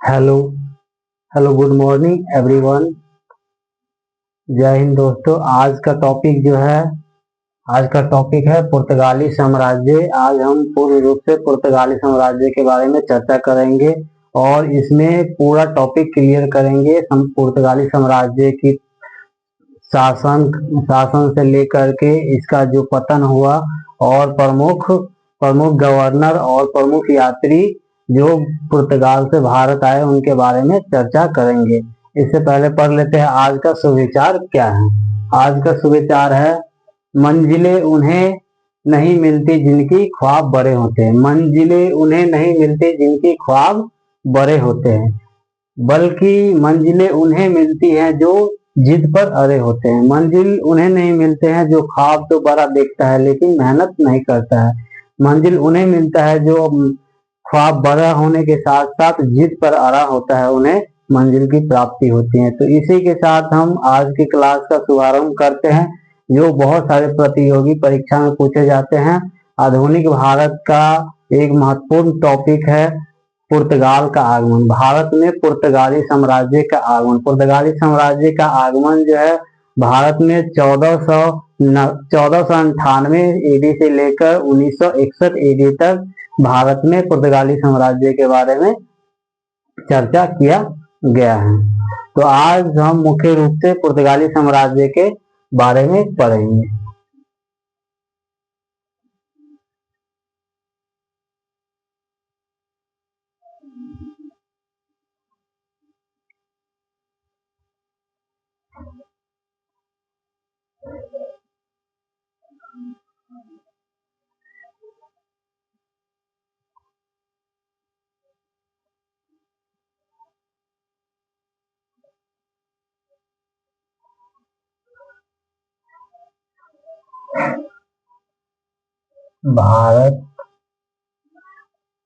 Hello. Hello, good morning everyone. जय हिंद दोस्तों। आज का टॉपिक है पुर्तगाली साम्राज्य। आज हम पूर्ण रूप से पुर्तगाली साम्राज्य के बारे में चर्चा करेंगे और इसमें पूरा टॉपिक क्लियर करेंगे। हम पुर्तगाली साम्राज्य की शासन शासन से लेकर के इसका जो पतन हुआ और प्रमुख प्रमुख गवर्नर और प्रमुख यात्री जो पुर्तगाल से भारत आए उनके बारे में चर्चा करेंगे। इससे पहले पढ़ लेते हैं आज का सुविचार क्या है। आज का सुविचार है, मंजिलें उन्हें नहीं मिलती जिनकी ख्वाब बड़े होते हैं। मंजिलें उन्हें नहीं मिलती जिनकी ख्वाब बड़े होते हैं, बल्कि मंजिलें उन्हें मिलती हैं जो जिद पर अड़े होते हैं। मंजिल उन्हें नहीं मिलते हैं जो ख्वाब तो बड़ा देखता है लेकिन मेहनत नहीं करता है। मंजिल उन्हें मिलता है जो ख्वाब बड़ा होने के साथ साथ जिद पर अड़ा होता है, उन्हें मंजिल की प्राप्ति होती है। तो इसी के साथ हम आज की क्लास का शुभारंभ करते हैं, जो बहुत सारे प्रतियोगी परीक्षा में पूछे जाते हैं। आधुनिक भारत का एक महत्वपूर्ण टॉपिक है पुर्तगाल का आगमन। भारत में पुर्तगाली साम्राज्य का आगमन। पुर्तगाली साम्राज्य का आगमन जो है भारत में 1498 एडी से लेकर 1961 एडी तक भारत में पुर्तगाली साम्राज्य के बारे में चर्चा किया गया है। तो आज हम मुख्य रूप से पुर्तगाली साम्राज्य के बारे में पढ़ेंगे। भारत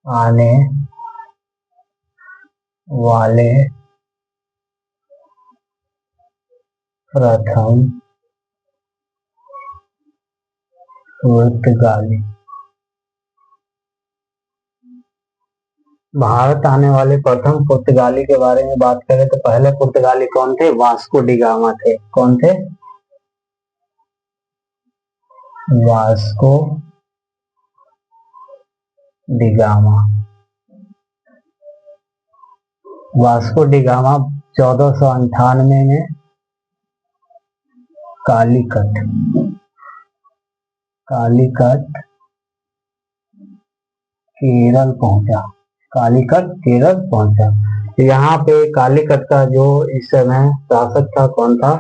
आने वाले प्रथम पुर्तगाली भारत आने वाले प्रथम पुर्तगाली के बारे में बात करें तो पहले पुर्तगाली कौन थे? वास्को डी गामा थे। कौन थे? Vasco da gamma. Vasco da gamma 1498 में कालीकट केरल पहुंचा। कालीकट केरल पहुंचा। यहाँ पे कालीकट का जो इस समय शासक था कौन था?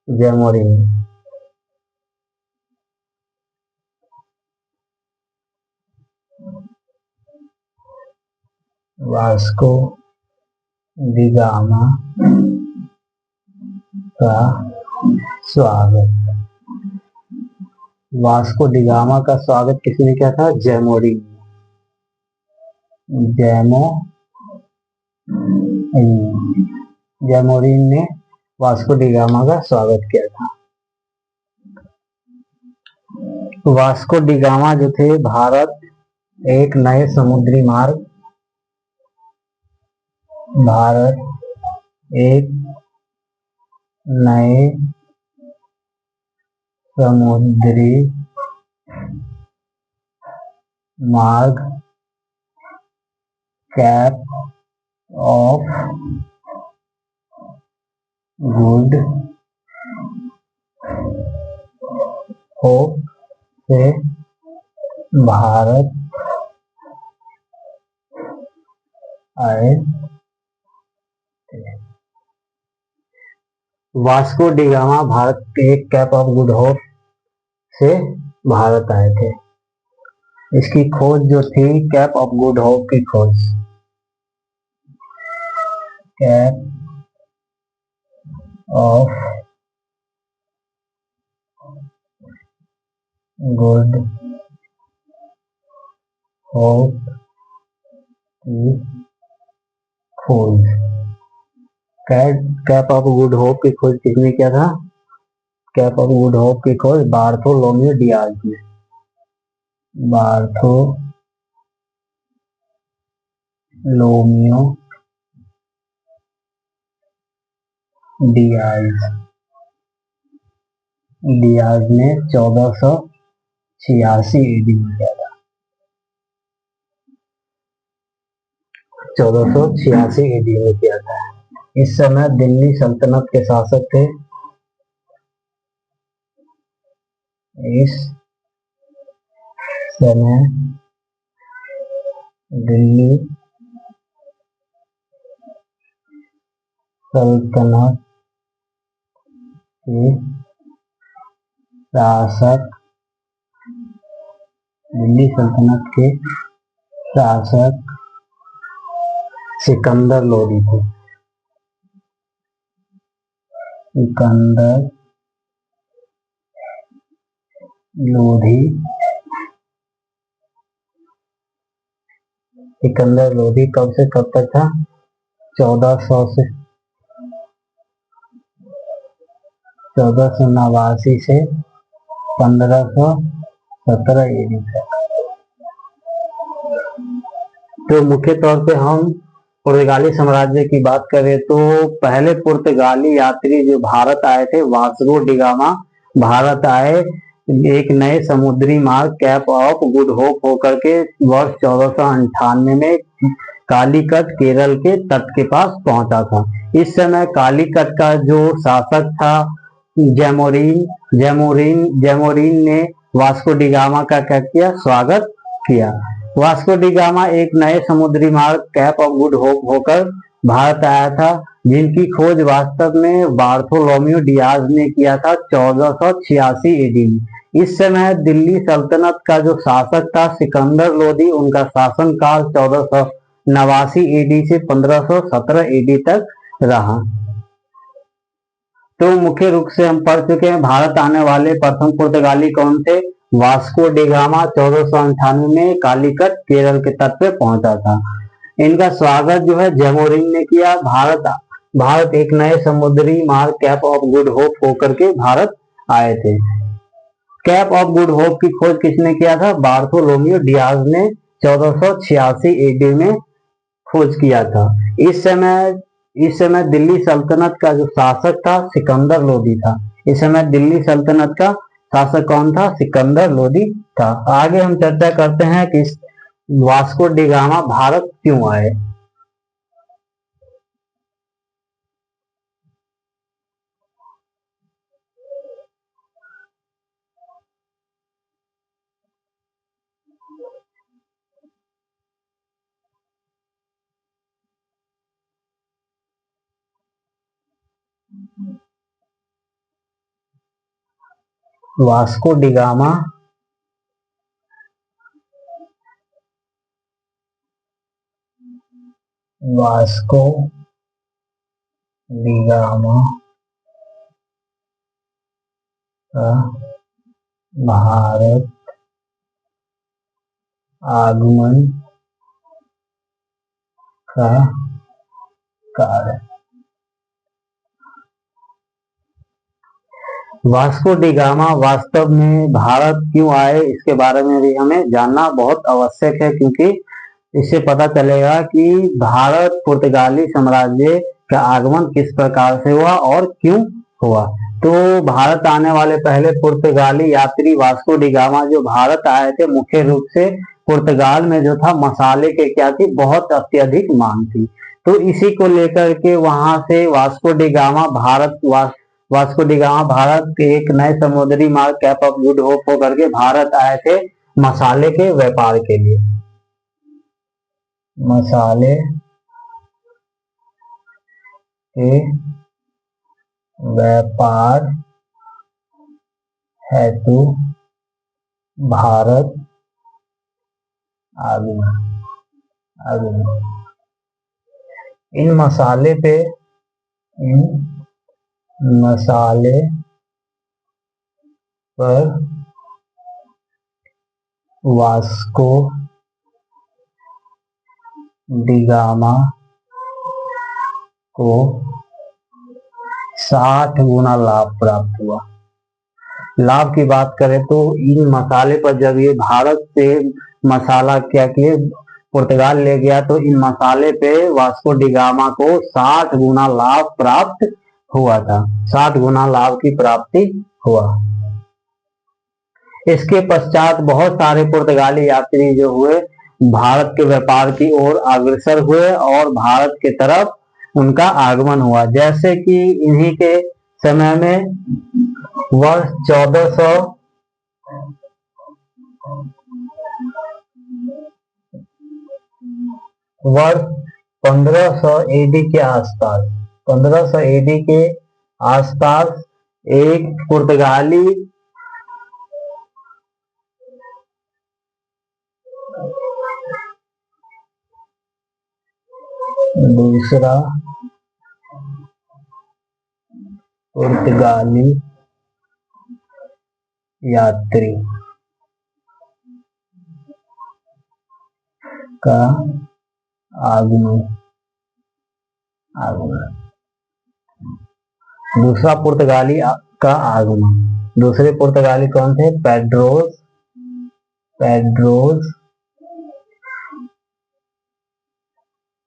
जयमोरिन। वास्को डी गामा का स्वागत। वास्को डी गामा का स्वागत किसने किया था? जयमोरिन। जयमोरिन ने वास्को डी गामा का स्वागत किया था। वास्को डी गामा जो थे, भारत एक नए समुद्री मार्ग कैप ऑफ गुड होप से भारत आए। वास्को डी गामा भारत के कैप ऑफ गुड होप से भारत आए थे। इसकी खोज जो थी, कैप ऑफ गुड होप की खोज, कैप ऑफ गुड होप की खोज। कैप ऑफ गुड होप की खोज किसने किया था? कैप ऑफ गुड होप की खोज बार्थोलोम्यू डियाज ने। बार्थोलोम्यू डियाज डियाज ने 1486 ईडी में किया था। 1486 ईडी में किया था। इस समय दिल्ली सल्तनत के शासक थे। इस समय दिल्ली सल्तनत के शासक सिकंदर लोदी थे। सिकंदर लोदी कब से कब तक था? 1489 से 1517 ईडी तक। तो मुख्य तौर पे हम पुर्तगाली साम्राज्य की बात करें तो पहले पुर्तगाली यात्री जो भारत आए थे, वास्को डी गामा भारत आए एक नए समुद्री मार्ग कैप ऑफ गुड होप होकर के वर्ष 1498 में कालीकट केरल के तट के पास पहुंचा था। इस समय कालीकट का जो शासक था जैमोरिन ने वास्को डी गामा का क्या किया? स्वागत किया। वास्को डी गामा एक नए समुद्री मार्ग कैप ऑफ गुड होप होकर भारत आया था, जिनकी खोज वास्तव में बार्थोलोम्यू डियाज ने किया था 1486 ईडी में। इस समय दिल्ली सल्तनत का जो शासक था सिकंदर लोदी, उनका शासनकाल 1489 ईडी से 1517 ईडी तक रहा। तो मुख्य रूप से हम पढ़ चुके हैं भारत आने वाले प्रथम पुर्तगाली कौन थे? वास्को डी गामा 1498 में कालीकट केरल के तट पे पहुंचा था। इनका स्वागत जो है जैमोरिन ने किया। भारत एक नए समुद्री मार्ग कैप ऑफ गुड होप होकर के भारत आए थे। कैप ऑफ गुड होप की खोज किसने किया था? बार्थोलोम्यू डियाज ने 1486 ईडी में खोज किया था। इस समय दिल्ली सल्तनत का जो शासक था सिकंदर लोदी था। इस समय दिल्ली सल्तनत का शासक कौन था? सिकंदर लोदी था। आगे हम चर्चा करते हैं कि वास्को डी गामा भारत क्यों आए। वास्को डी गामा का भारत आगमन का कारण। वास्को डी गामा वास्तव में भारत क्यों आए, इसके बारे में भी हमें जानना बहुत आवश्यक है, क्योंकि इससे पता चलेगा कि भारत पुर्तगाली साम्राज्य का आगमन किस प्रकार से हुआ और क्यों हुआ। तो भारत आने वाले पहले पुर्तगाली यात्री वास्को डी गामा जो भारत आए थे, मुख्य रूप से पुर्तगाल में जो था मसाले के क्या थी? बहुत अत्यधिक मांग थी। तो इसी को लेकर के वहां से वास्को डी गामा भारत के एक नए समुद्री मार्ग कैप ऑफ गुड होप होकर के भारत आए थे मसाले के व्यापार के लिए। मसाले के व्यापार हेतु भारत आगमन। इन मसाले पर वास्को डी गामा को 60 गुना लाभ प्राप्त हुआ। लाभ की बात करें तो इन मसाले पर जब ये भारत से मसाला क्या किए पुर्तगाल ले गया, तो इन मसाले पे वास्को डी गामा को 60 गुना लाभ प्राप्त हुआ था, 7 गुना लाभ की प्राप्ति हुआ। इसके पश्चात बहुत सारे पुर्तगाली यात्री जो हुए भारत के व्यापार की ओर अग्रसर हुए और भारत के तरफ उनका आगमन हुआ। जैसे कि इन्हीं के समय में वर्ष 1500 एडी के आसपास, 1500 एडी के आसपास एक पुर्तगाली दूसरा पुर्तगाली यात्री का आगमन दूसरा पुर्तगाली का आगमन। दूसरे पुर्तगाली कौन थे? पेड्रोस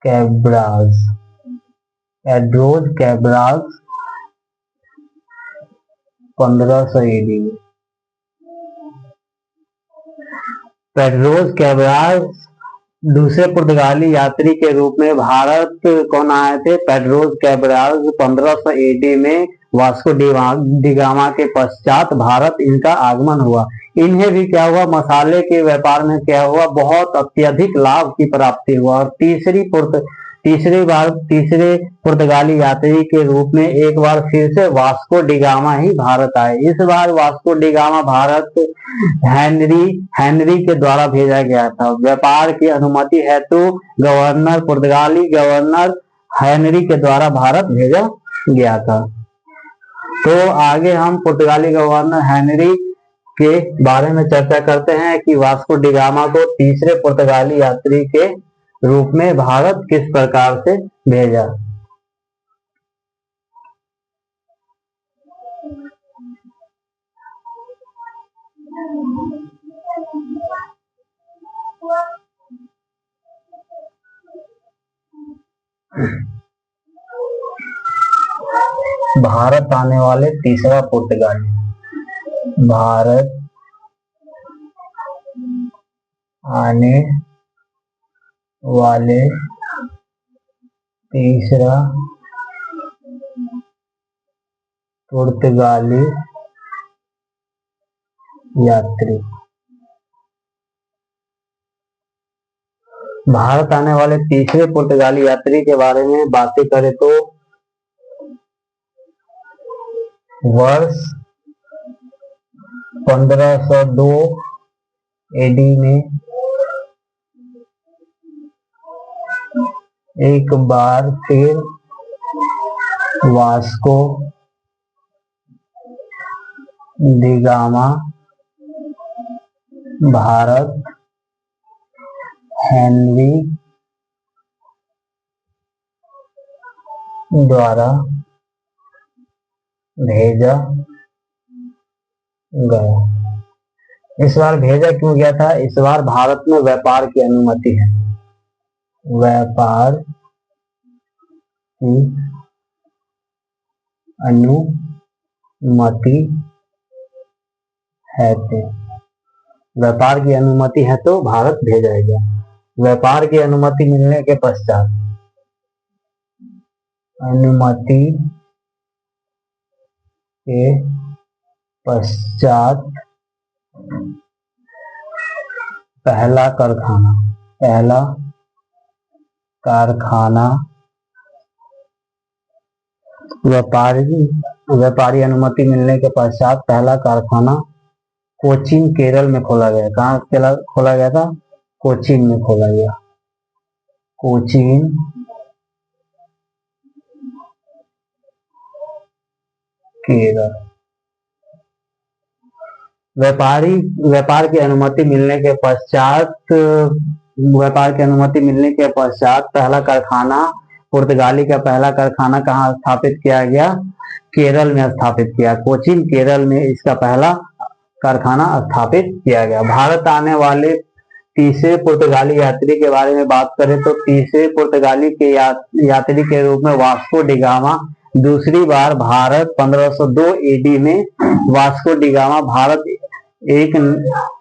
कैब्राज 1500 एडी में। पेड्रोस कैब्राज दूसरे पुर्तगाली यात्री के रूप में भारत कौन आए थे? पेड्रोस कैब्राज 1500 एडी में वास्को डी गामा के पश्चात भारत इनका आगमन हुआ। इन्हें भी क्या हुआ? मसाले के व्यापार में क्या हुआ? बहुत अत्यधिक लाभ की प्राप्ति हुआ। और तीसरे पुर्तगाली यात्री के रूप में एक बार फिर से वास्को डी गामा ही भारत आए। इस बार Vasco da Gama Bharat Henry के द्वारा भेजा गया था। व्यापार की अनुमति हेतु पुर्तगाली गवर्नर हेनरी के द्वारा भारत भेजा गया था। तो आगे हम पुर्तगाली गवर्नर हेनरी के बारे में चर्चा करते हैं कि वास्को डी गामा को तीसरे पुर्तगाली यात्री के रूप में भारत किस प्रकार से भेजा। भारत आने वाले तीसरा पुर्तगाली, भारत आने वाले तीसरा पुर्तगाली यात्री। भारत आने वाले तीसरे पुर्तगाली यात्री के बारे में बातें करें तो वर्ष 1502 एडी में एक बार फिर Vasco da Gama Bharat Henry द्वारा भेजा गया। इस बार भेजा क्यों गया था? इस बार भारत में व्यापार की अनुमति है, व्यापार की अनुमति है तो व्यापार की अनुमति है तो भारत भेजा गया। व्यापार की अनुमति मिलने के पश्चात पहला कारखाना व्यापारी अनुमति मिलने के पश्चात पहला कारखाना कोचीन केरल में खोला गया। कहाँ खोला गया था? कोचीन में खोला गया। कोचीन केरल। व्यापार की अनुमति मिलने के पश्चात पहला कारखाना, पुर्तगाली का पहला कारखाना कहाँ स्थापित किया गया? केरल में स्थापित किया। कोचीन केरल में इसका पहला कारखाना स्थापित किया गया। भारत आने वाले तीसरे पुर्तगाली यात्री के बारे में बात करें तो तीसरे पुर्तगाली के यात्री के रूप में वास्को डी गामा दूसरी बार भारत 1502 एडी में वास्को डी गामा भारत एक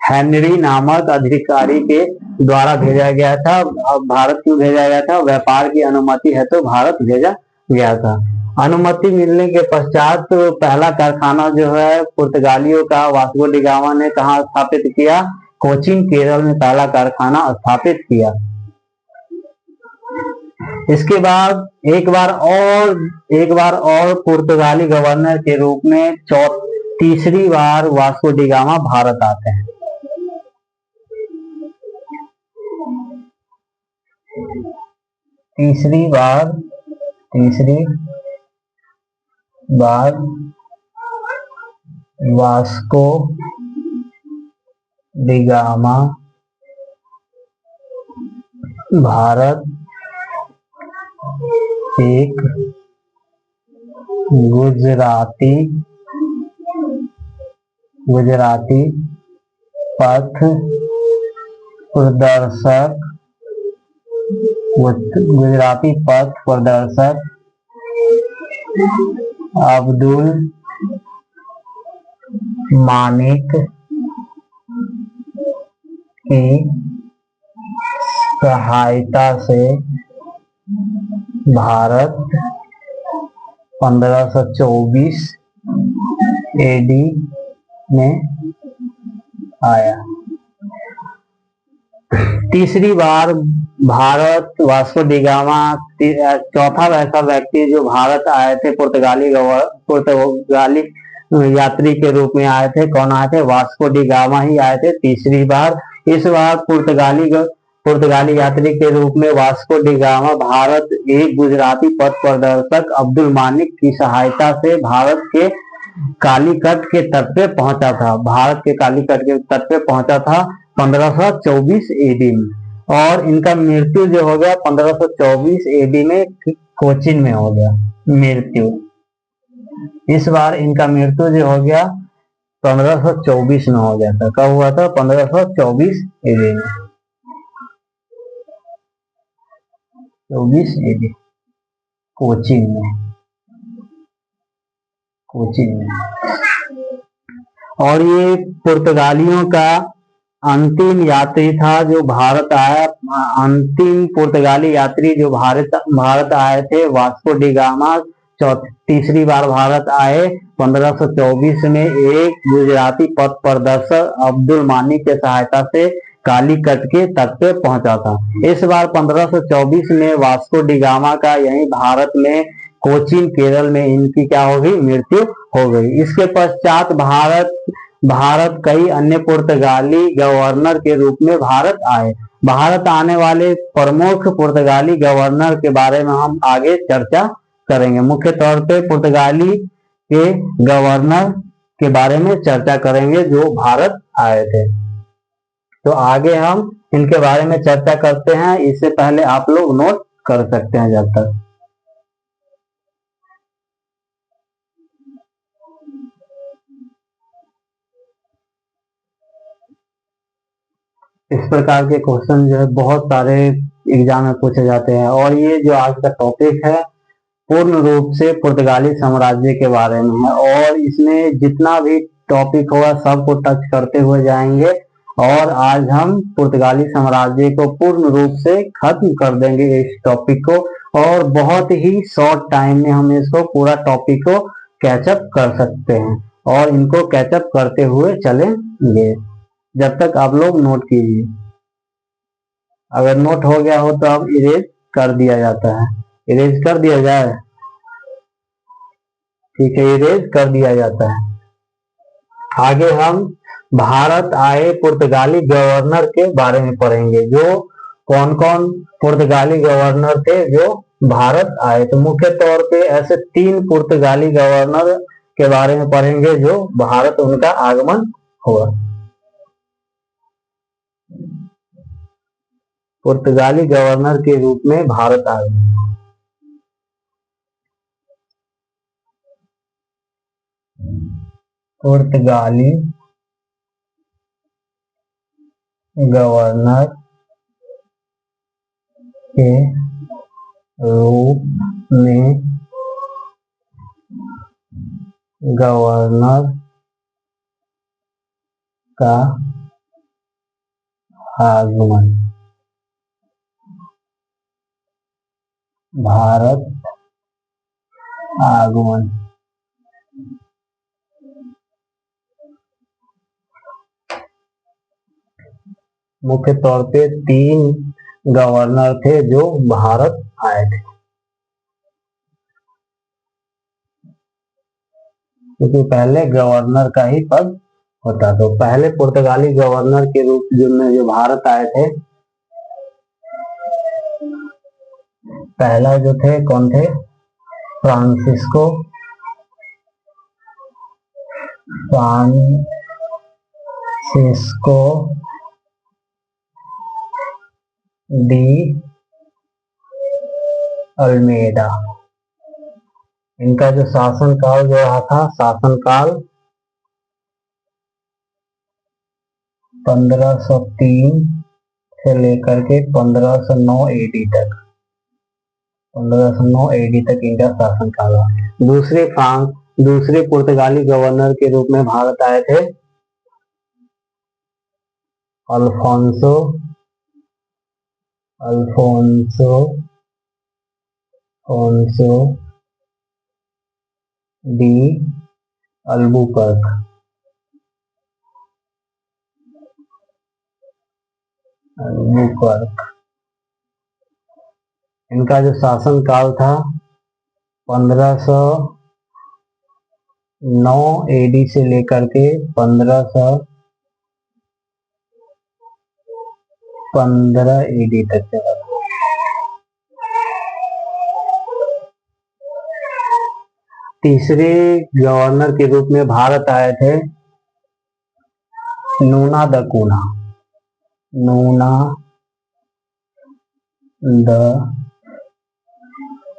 हेनरी नामक अधिकारी के द्वारा भेजा गया था। अब भारत क्यों भेजा गया था? व्यापार की अनुमति है तो भारत भेजा गया था। अनुमति मिलने के पश्चात तो पहला कारखाना जो है पुर्तगालियों का वास्को डी गामा ने कहाँ स्थापित किया? कोचीन, केरल में पहला कारखाना स्थापित किया। इसके बाद एक बार और पुर्तगाली गवर्नर के रूप में तीसरी बार वास्को डी गामा भारत आते हैं। तीसरी बार वास्को डी गामा भारत एक गुजराती पथ प्रदर्शक अब्दुल मानिक की सहायता से भारत 1524 एडी में आया। तीसरी बार भारत वास्को डी गामा चौथा वैसा व्यक्ति जो भारत आए थे पुर्तगाली यात्री के रूप में आए थे। कौन आए थे? वास्को डी गामा ही आए थे तीसरी बार। इस बार पुर्तगाली यात्री के रूप में वास्को डी गामा भारत एक गुजराती पथ प्रदर्शक अब्दुल मानिक की सहायता से भारत के कालीकट के तट पे पहुंचा था। 1524 एडी में, और इनका मृत्यु जो हो गया 1524 एडी में कोचीन में हो गया मृत्यु। इस बार इनका मृत्यु जो हो गया 1524 में हो गया था। कब हुआ था? 1524 एडी में, 24 एडी कोचीन में। और ये पुर्तगालियों का अंतिम यात्री था जो भारत आया। अंतिम पुर्तगाली यात्री जो भारत आए थे वास्को डी गामा तीसरी बार भारत आए 1524 में एक गुजराती पथ प्रदर्शक अब्दुल मानिक के सहायता से कालीकट के तट पे पहुंचा था। इस बार 1524 में वास्को डी गामा का यहीं भारत में कोचीन, केरल में इनकी क्या हो गई? मृत्यु हो गई। इसके पश्चात भारत कई अन्य पुर्तगाली गवर्नर के रूप में भारत आए। भारत आने वाले प्रमुख पुर्तगाली गवर्नर के बारे में हम आगे चर्चा करेंगे। मुख्य तौर पे पुर्तगाली के गवर्नर के बारे में चर्चा करेंगे जो भारत आए थे। तो आगे हम इनके बारे में चर्चा करते हैं। इससे पहले आप लोग नोट कर सकते हैं जब तक। इस प्रकार के क्वेश्चन जो है बहुत सारे एग्जाम में पूछे जाते हैं। और ये जो आज का टॉपिक है पूर्ण रूप से पुर्तगाली साम्राज्य के बारे में है, और इसमें जितना भी टॉपिक होगा सबको टच करते हुए जाएंगे। और आज हम पुर्तगाली साम्राज्य को पूर्ण रूप से खत्म कर देंगे इस टॉपिक को, और बहुत ही शॉर्ट टाइम में हम इसको पूरा टॉपिक को कैचअप कर सकते हैं, और इनको कैचअप करते हुए चलेंगे। जब तक आप लोग नोट कीजिए। अगर नोट हो गया हो तो अब इरेज कर दिया जाता है। इरेज कर दिया जाए, ठीक है, इरेज कर दिया जाता है। आगे हम भारत आए पुर्तगाली गवर्नर के बारे में पढ़ेंगे। जो कौन कौन पुर्तगाली गवर्नर थे जो भारत आए। तो मुख्य तौर पे ऐसे 3 पुर्तगाली गवर्नर के बारे में पढ़ेंगे जो भारत उनका आगमन हुआ। पुर्तगाली गवर्नर के रूप में भारत आए। पुर्तगाली गवर्नर के रूप में गवर्नर का आगमन भारत आगमन मुख्य तौर पे 3 गवर्नर थे जो भारत आए थे, क्योंकि पहले गवर्नर का ही पद होता। तो पहले पुर्तगाली गवर्नर के रूप में जो भारत आए थे, पहला जो थे कौन थे? Francisco de Almeida. इनका जो शासनकाल जो रहा था, शासनकाल 1503 से लेकर के 1509 एडी तक, 1509 एडी तक इनका शासनकाल रहा। दूसरे पुर्तगाली गवर्नर के रूप में भारत आए थे अल्फोंसो डी अल्बुकर्क। इनका जो शासन काल था 1509 एडी से लेकर के 1515 एडी तक चला। तीसरे गवर्नर के रूप में भारत आए थे नूना द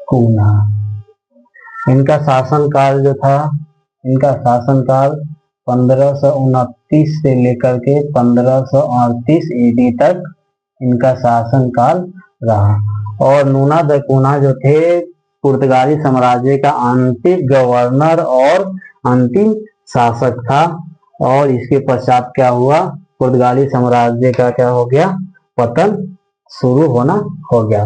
कूना। इनका शासनकाल जो था, इनका शासनकाल 1529 से लेकर के 1538 एडी तक इनका शासनकाल रहा। और नूना द कूना जो थे पुर्तगाली साम्राज्य का अंतिम गवर्नर और अंतिम शासक था। और इसके पश्चात क्या हुआ? पुर्तगाली साम्राज्य का क्या हो गया? पतन शुरू होना हो गया।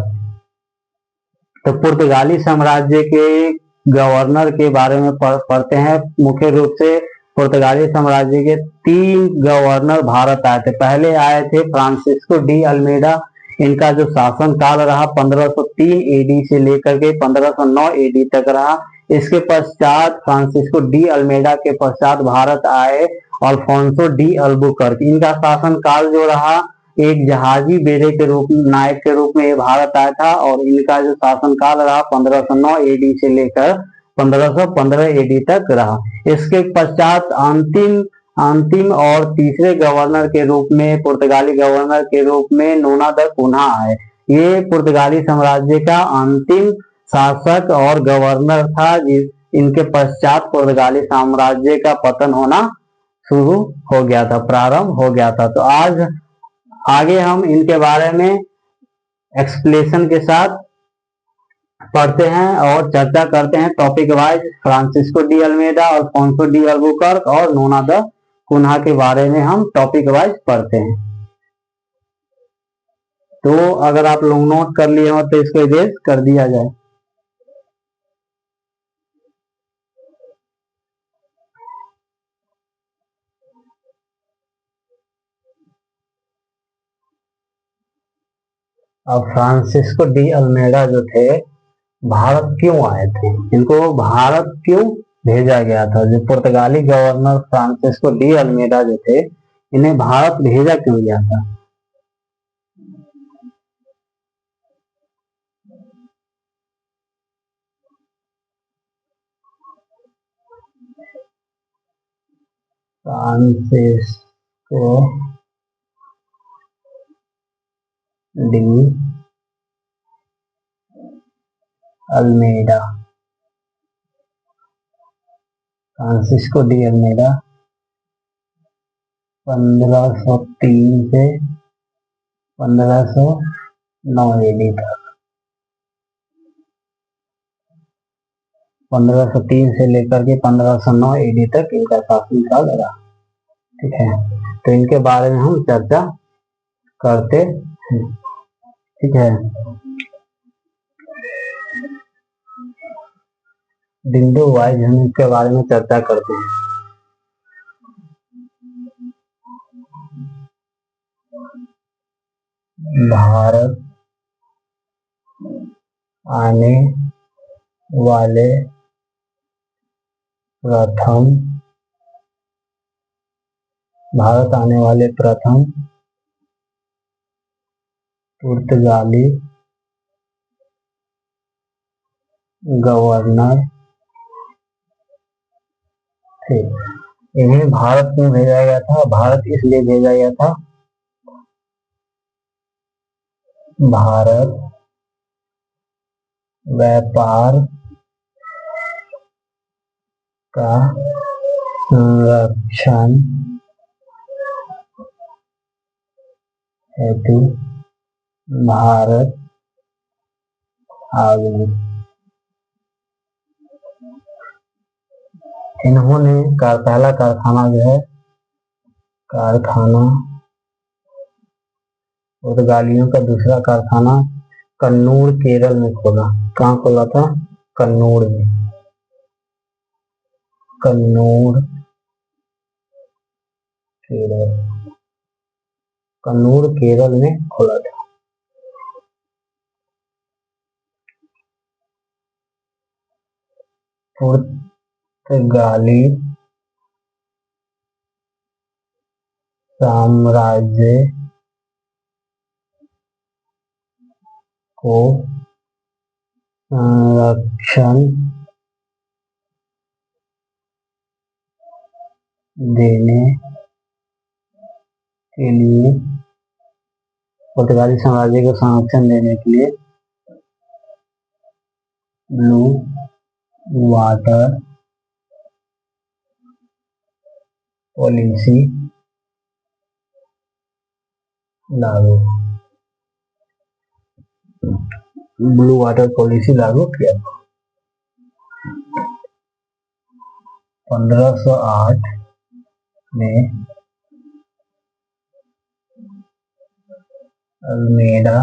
तो पुर्तगाली साम्राज्य के गवर्नर के बारे में पढ़ते हैं। मुख्य रूप से पुर्तगाली साम्राज्य के 3 गवर्नर भारत आए थे। पहले आए थे फ्रांसिस्को डी अल्मेडा। इनका जो शासन काल रहा 1503 एडी से लेकर के 1509 एडी तक रहा। इसके पश्चात फ्रांसिस्को डी अल्मेडा के पश्चात भारत आए अल्फोंसो डी अल्बुकर्क। इनका शासन काल जो रहा एक जहाजी बेड़े के रूप में, नायक के रूप में भारत आया था। और इनका जो शासन काल रहा 1509 एडी से लेकर 1515 एडी तक रहा। इसके पश्चात अंतिम और तीसरे गवर्नर के रूप में, पुर्तगाली गवर्नर के रूप में नूना द कूना आए। ये पुर्तगाली साम्राज्य का अंतिम शासक और गवर्नर था। इनके पश्चात पुर्तगाली साम्राज्य का पतन होना शुरू हो गया था, प्रारंभ हो गया था। तो आज आगे हम इनके बारे में एक्सप्लेनेशन के साथ पढ़ते हैं और चर्चा करते हैं topic wise. Francisco de Almeida, Alfonso de Albuquerque और नूना द कूना के बारे में हम टॉपिक वाइज पढ़ते हैं। तो अगर आप लोग नोट कर लिए हो तो इसको इरेज कर दिया जाए। अब फ्रांसिस्को डी अल्मेडा जो थे भारत क्यों आए थे? इनको भारत क्यों भेजा गया था? जो पुर्तगाली गवर्नर फ्रांसिस्को डी अल्मेडा जो थे, इन्हें भारत भेजा क्यों गया था? Francisco de Almeida, Francisco de Almeida 1503 से 1509 एडी तक। 1503 से लेकर के 1509 AD तक इनका शासनकाल रहा। ठीक है, तो इनके बारे में हम चर्चा करते हैं। ठीक है, बिंदु वाइज हम इसके बारे में चर्चा करते हैं। भारत आने वाले प्रथम पुर्तगाली गवर्नर थे। इन्हें भारत में भेजा गया था। भारत इसलिए भेजा गया था, भारत व्यापार का संरक्षण हेतु भारत आ गए। इन्होंने पहला कारखाना जो है, पुर्तगालियों का दूसरा कारखाना कन्नूर केरल में खोला। कहाँ खोला था? कन्नूर में। कन्नूर केरल में खोला था। पुर्तगाली साम्राज्य को संरक्षण देने के लिए, पुर्तगाली साम्राज्य को संरक्षण देने के लिए ब्लू वाटर पॉलिसी लागू किया। 1508 में अल्मेडा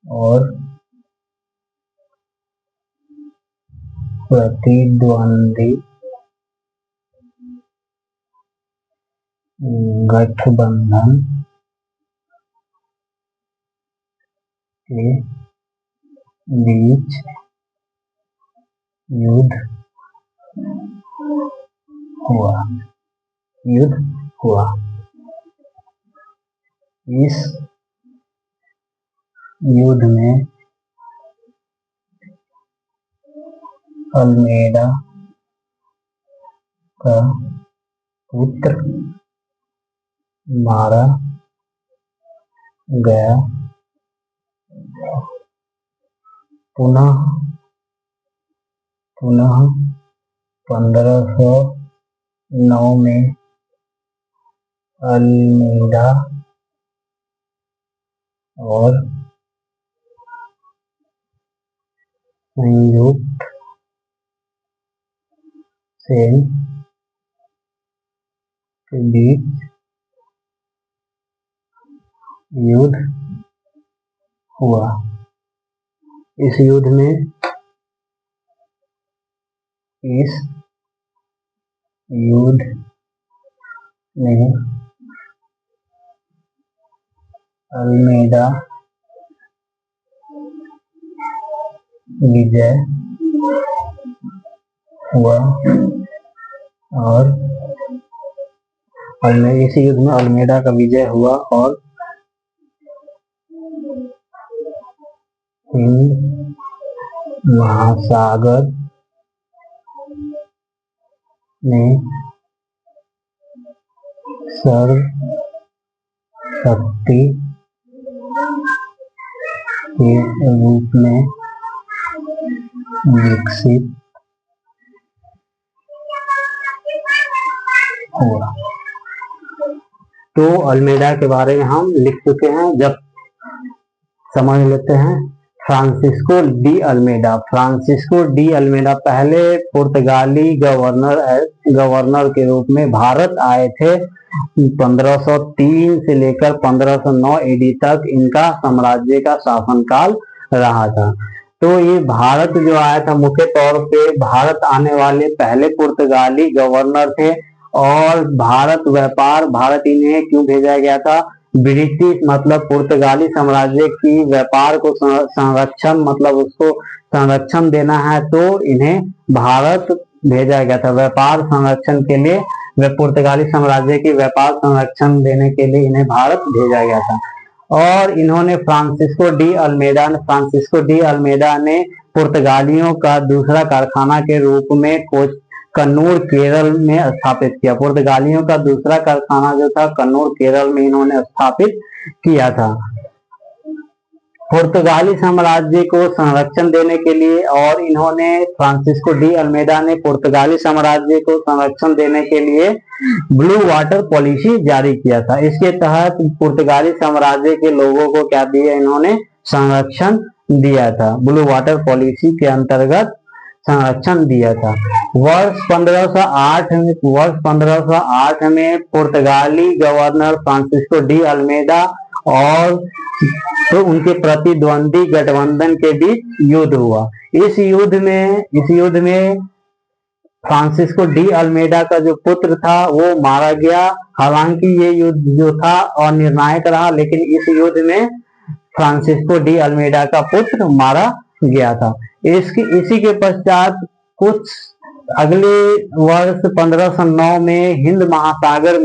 और प्रतिद्वंदी गठबंधन के बीच युद्ध हुआ। इस युद्ध में अल्मेडा का पुत्र मारा गया। पुनः 1509 में अल्मेडा और संयुक्त सेन के बीच युद्ध हुआ। इस युद्ध में अल्मेडा विजय हुआ और इस युद्ध में अल्मेडा का विजय हुआ और हिंद महासागर में सर्वशक्ति के रूप में विकसित हुआ। तो अल्मेडा के बारे में हम लिख चुके हैं। जब समझ लेते हैं Francisco de Almeida. Francisco de Almeida पहले पुर्तगाली गवर्नर के रूप में भारत आए थे। 1503 से लेकर 1509 एडी तक इनका साम्राज्य का शासनकाल रहा था। तो ये भारत जो आया था, मुख्य तौर पे भारत आने वाले पहले पुर्तगाली गवर्नर थे। और भारत इन्हें क्यों भेजा गया था? ब्रिटिश मतलब पुर्तगाली साम्राज्य की व्यापार को संरक्षण, मतलब उसको संरक्षण देना है, तो इन्हें भारत भेजा गया था। व्यापार संरक्षण के लिए, वे पुर्तगाली साम्राज्य की व्यापार संरक्षण देने के लिए इन्हें भारत भेजा गया था। और इन्होंने फ्रांसिस्को डी अल्मेडा ने पुर्तगालियों का दूसरा कारखाना के रूप में कन्नूर केरल में स्थापित किया। पुर्तगालियों का दूसरा कारखाना जो था कन्नूर केरल में इन्होंने स्थापित किया था। पुर्तगाली साम्राज्य को संरक्षण देने के लिए, और इन्होंने फ्रांसिस्को डी अल्मेडा ने पुर्तगाली साम्राज्य को संरक्षण देने के लिए ब्लू वाटर पॉलिसी जारी किया था। इसके तहत पुर्तगाली साम्राज्य के लोगों को क्या दिया? इन्होंने संरक्षण दिया था। ब्लू वाटर पॉलिसी के अंतर्गत संरक्षण दिया था। वर्ष 1508 में पुर्तगाली गवर्नर फ्रांसिस्को डी अल्मेडा और तो उनके प्रतिद्वंदी गठबंधन के बीच युद्ध हुआ। इस युद्ध में फ्रांसिस्को डी अल्मेडा का जो पुत्र था वो मारा गया। हालांकि ये युद्ध जो था अनिर्णायक रहा, लेकिन इस युद्ध में फ्रांसिस्को डी अल्मेडा का पुत्र मारा गया था। इसी के पश्चात कुछ अगले वर्ष 1509 में हिंद महासागर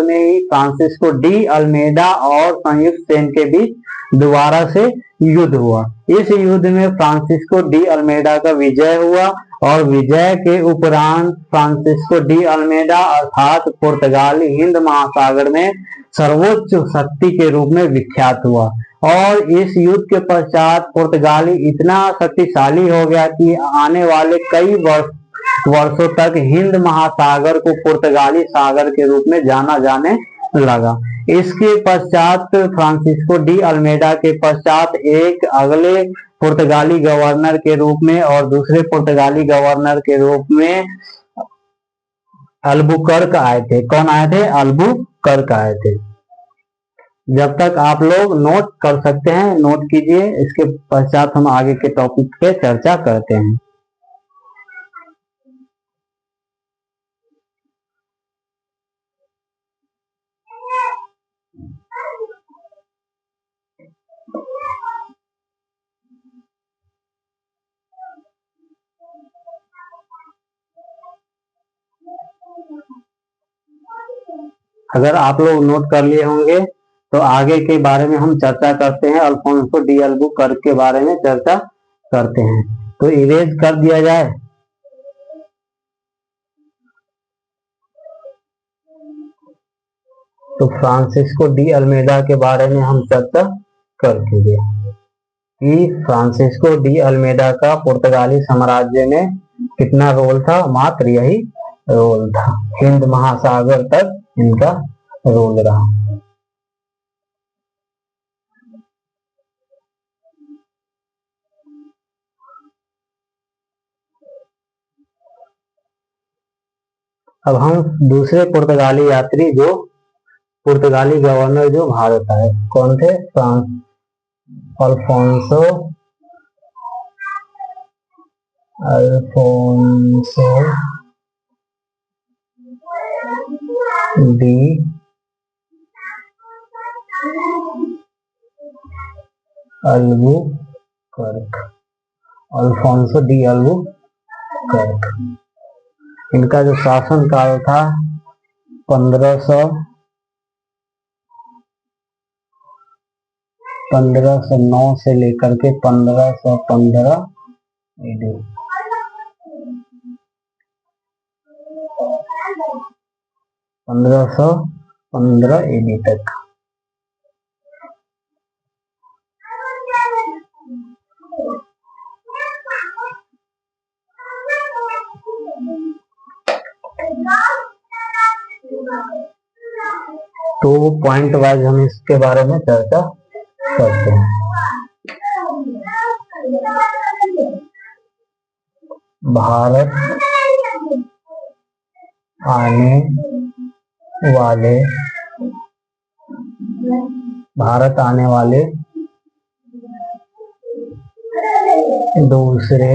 में ही फ्रांसिस्को डी अल्मेडा और संयुक्त सेना के बीच दोबारा से युद्ध हुआ। इस युद्ध में फ्रांसिस्को डी अल्मेडा का विजय हुआ, और विजय के उपरांत फ्रांसिस्को डी अल्मेडा अर्थात पुर्तगाली हिंद महासागर में सर्वोच्च शक्ति के रूप में विख्यात हुआ। और इस युद्ध के पश्चात पुर्तगाली इतना शक्तिशाली हो गया कि आने वाले कई वर्षों तक हिंद महासागर को पुर्तगाली सागर के रूप में जाना जाने लगा। इसके पश्चात फ्रांसिस्को डी अल्मेडा के पश्चात एक अगले पुर्तगाली गवर्नर के रूप में और दूसरे पुर्तगाली गवर्नर के रूप में अल्बुकर्क आए थे। कौन आए थे? अल्बुकर्क आए थे। जब तक आप लोग नोट कर सकते हैं, नोट कीजिए। इसके पश्चात हम आगे के टॉपिक पे चर्चा करते हैं। अगर आप लोग नोट कर लिए होंगे तो आगे के बारे में हम चर्चा करते हैं। अल्फोंसो डी अल्बुकर्क के बारे में चर्चा करते हैं। तो इरेज कर दिया जाए। तो फ्रांसिस्को डी अल्मेडा के बारे में हम चर्चा करते हैं कि फ्रांसिस्को डी अल्मेडा का पुर्तगाली साम्राज्य में कितना रोल था? मात्र यही रोल था। हिंद महासागर तक इनका रोल रहा। अब हम दूसरे पुर्तगाली यात्री जो पुर्तगाली गवर्नर जो भारत आए, कौन थे? Alfonso de Albuquerque. Alfonso de Albuquerque, इनका जो शासन काल था 1509 से लेकर के 1515 ईडी। 1515 ईडी तक। तो पॉइंट वाइज हम इसके बारे में चर्चा करते हैं। भारत आने वाले दूसरे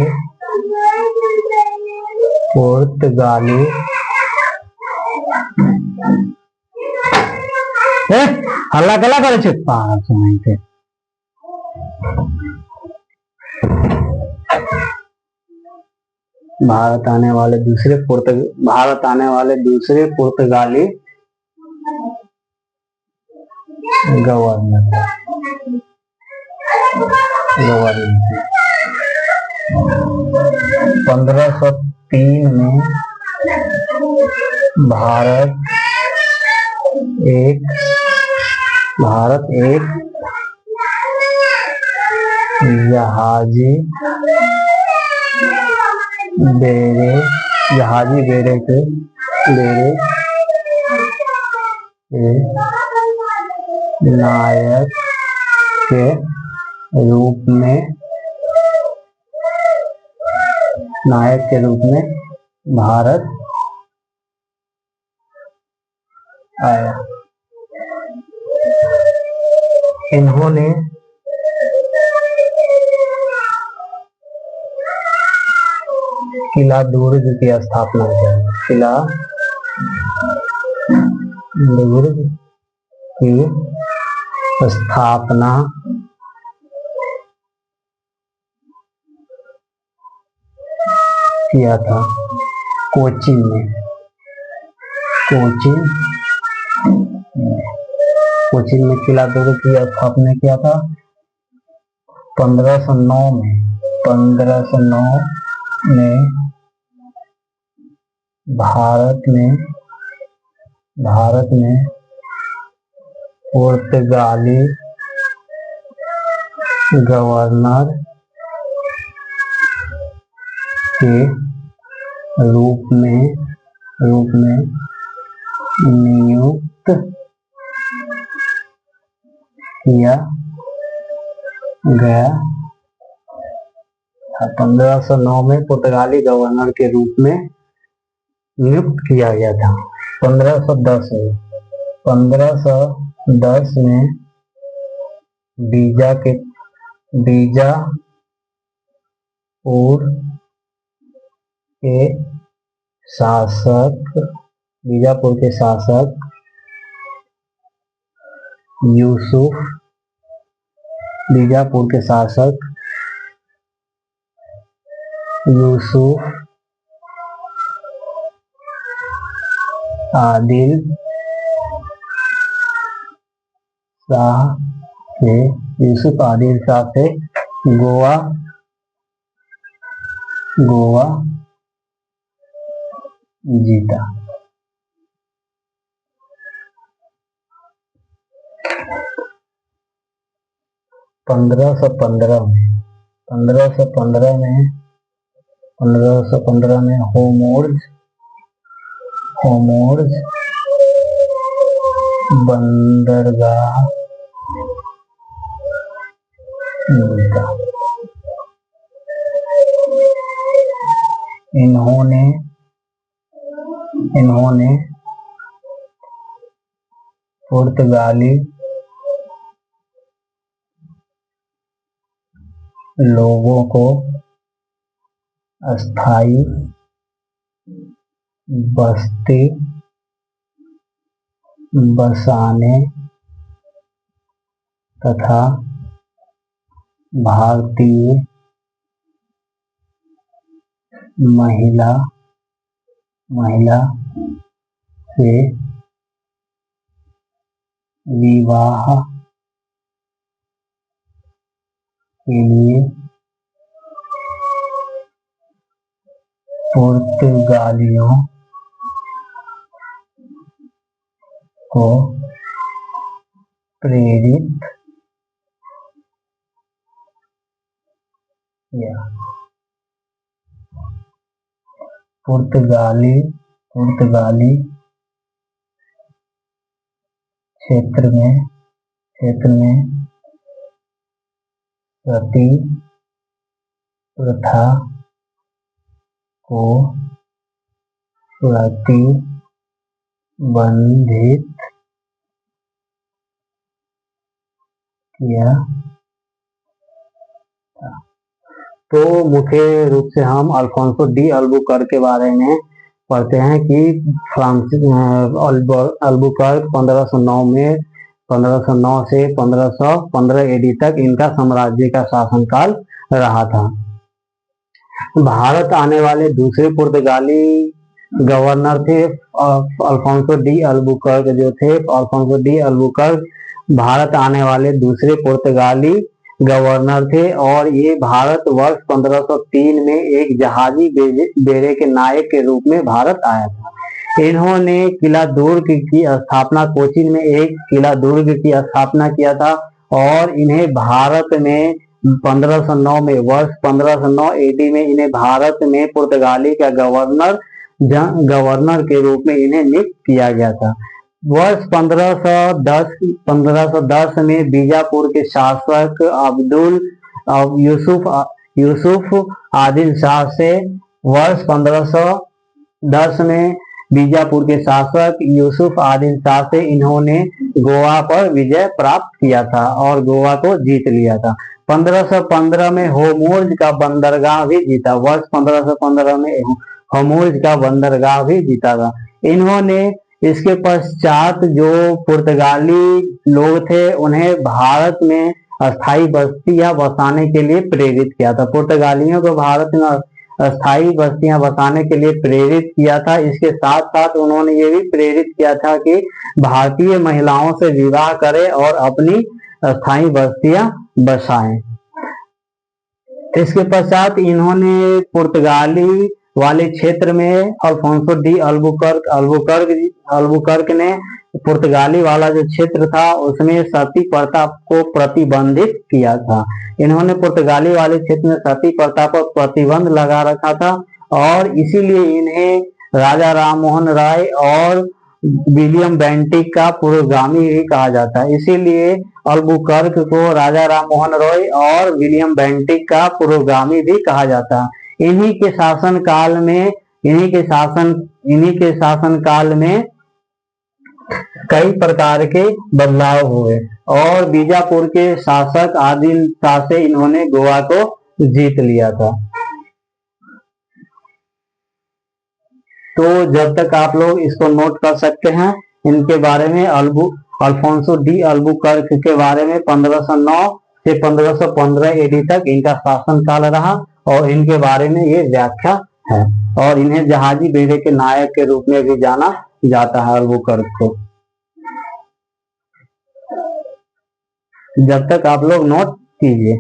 पुर्तगाली हल्ला कला करे छे भारत आने वाले दूसरे पुर्तगाली गवर्नर 1503 में भारत एक जहाजी बेड़े के नायक के रूप में भारत आया। इन्होंने किला दुर्ग की स्थापना किया था कोचीन में 1509 में भारत में पुर्तगाली गवर्नर के रूप में नियुक्त किया गया। 1509 में पुर्तगाली गवर्नर के रूप में नियुक्त किया गया था। 1510 में बीजापुर के शासक यूसुफ आदिल शाह से गोवा जीता। 1515 में होमोर्ज बंदरगाह जीता। इन्होंने पुर्तगाली लोगों को अस्थायी बस्ती बसाने तथा भारतीय महिला से विवाह के लिए पुर्तगालियों को प्रेरित किया। पुर्तगाली क्षेत्र में सती प्रथा को प्रतिबंधित किया। तो मुख्य रूप से हम अल्फोंसो डी अल्बुकर्क के बारे में पढ़ते हैं कि फ्रांसिस अल्बुकर्क 1509 से 1515 एडी तक इनका साम्राज्य का शासनकाल रहा था। भारत आने वाले दूसरे पुर्तगाली गवर्नर थे अल्फोंसो डी अल्बुकर्क जो थे। अल्फोंसो डी अल्बुकर्क भारत आने वाले दूसरे पुर्तगाली गवर्नर थे और ये भारत वर्ष 1503 में एक जहाजी बेड़े के नायक के रूप में भारत आया था। इन्होंने किला दुर्ग की स्थापना, कोचीन में एक किला दुर्ग की स्थापना किया था और इन्हें भारत में 1509 में, वर्ष 1509 एडी में इन्हें भारत में पुर्तगाली का गवर्नर के रूप में इन्हें नियुक्त किया गया था। वर्ष 1510 में बीजापुर के शासक यूसुफ आदिल शाह से, वर्ष 1510 में बीजापुर के शासक यूसुफ आदिल शाह से इन्होंने गोवा पर विजय प्राप्त किया था और गोवा को जीत लिया था। 1515 में होमोर्ज का बंदरगाह भी जीता। वर्ष 1515 में होमोर्ज का बंदरगाह भी जीता था। इन्होंने इसके पश्चात जो पुर्तगाली लोग थे उन्हें भारत में अस्थायी बस्तियां बसाने के लिए प्रेरित किया था। पुर्तगालियों को भारत में अस्थायी बस्तियां बसाने के लिए प्रेरित किया था। इसके साथ साथ उन्होंने ये भी प्रेरित किया था कि भारतीय महिलाओं से विवाह करें और अपनी अस्थायी बस्तियां बसाएं। इसके पश्चात इन्होंने पुर्तगाली वाले क्षेत्र में अल्फोंसो डी अल्बुकर्क ने पुर्तगाली वाला जो क्षेत्र था उसमें सती प्रथा को प्रतिबंधित किया था। इन्होंने पुर्तगाली वाले क्षेत्र में सती प्रथा पर प्रतिबंध लगा रखा था और इसीलिए इन्हें राजा राममोहन राय और विलियम बेंटिक का पूर्वगामी भी कहा जाता है। इसीलिए अल्बुकर्क को राजा राममोहन रॉय और विलियम बेंटिक का पूर्वगामी भी कहा जाता है। इन्हीं के शासन काल में कई प्रकार के बदलाव हुए और बीजापुर के शासक आदिल शाह से इन्होंने गोवा को जीत लिया था। तो जब तक आप लोग इसको नोट कर सकते हैं इनके बारे में, अल्फोंसो डी अल्बुकर्क के बारे में 1509 से 1515 एडी तक इनका शासनकाल रहा और इनके बारे में ये व्याख्या है और इन्हें जहाजी बेड़े के नायक के रूप में भी जाना जाता है अल्बुकर्क को। जब तक आप लोग नोट कीजिए।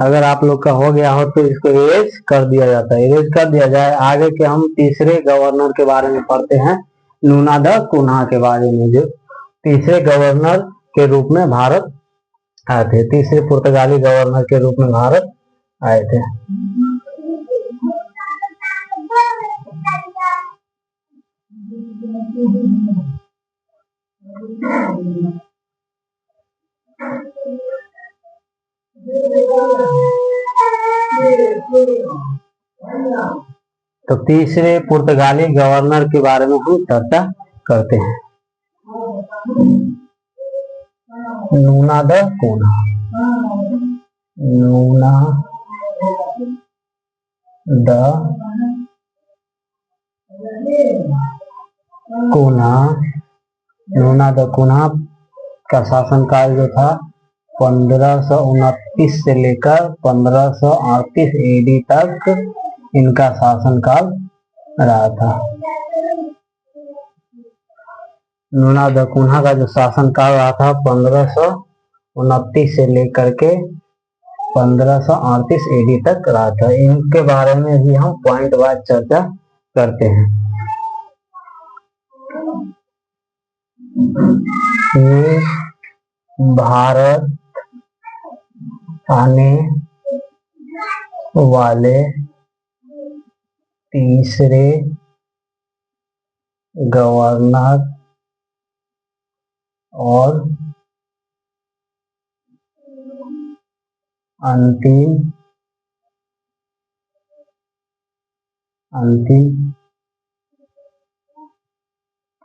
अगर आप लोग का हो गया हो तो इसको इरेज कर दिया जाता है, इरेज कर दिया जाए। आगे के हम तीसरे गवर्नर के बारे में पढ़ते हैं, नुना द कुन्हा के बारे में, जो तीसरे गवर्नर के रूप में भारत आए थे, तीसरे पुर्तगाली गवर्नर के रूप में भारत आए थे। तो तीसरे पुर्तगाली गवर्नर के बारे में हम चर्चा करते हैं, नुना द कुन्हा। नुना द कुन्हा, नुना द कुन्हा का शासनकाल जो था 1529 से लेकर 1538 AD तक इनका शासनकाल रहा था। नूना दकुन्हा का जो शासनकाल रहा था 1529 से लेकर के 1538 AD तक रहा था। इनके बारे में भी हम पॉइंट वाइज चर्चा करते हैं। ये भारत आने वाले तीसरे गवर्नर और अंतिम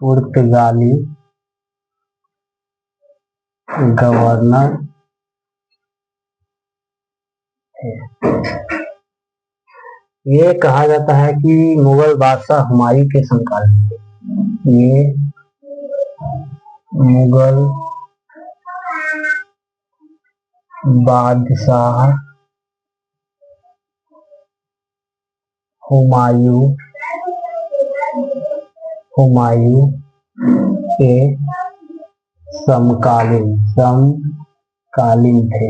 पुर्तगाली गवर्नर थे। ये कहा जाता है कि मुगल बादशाह हुमायूं के समकालीन थे। ये मुगल बादशाह हुमायूं के समकालीन थे।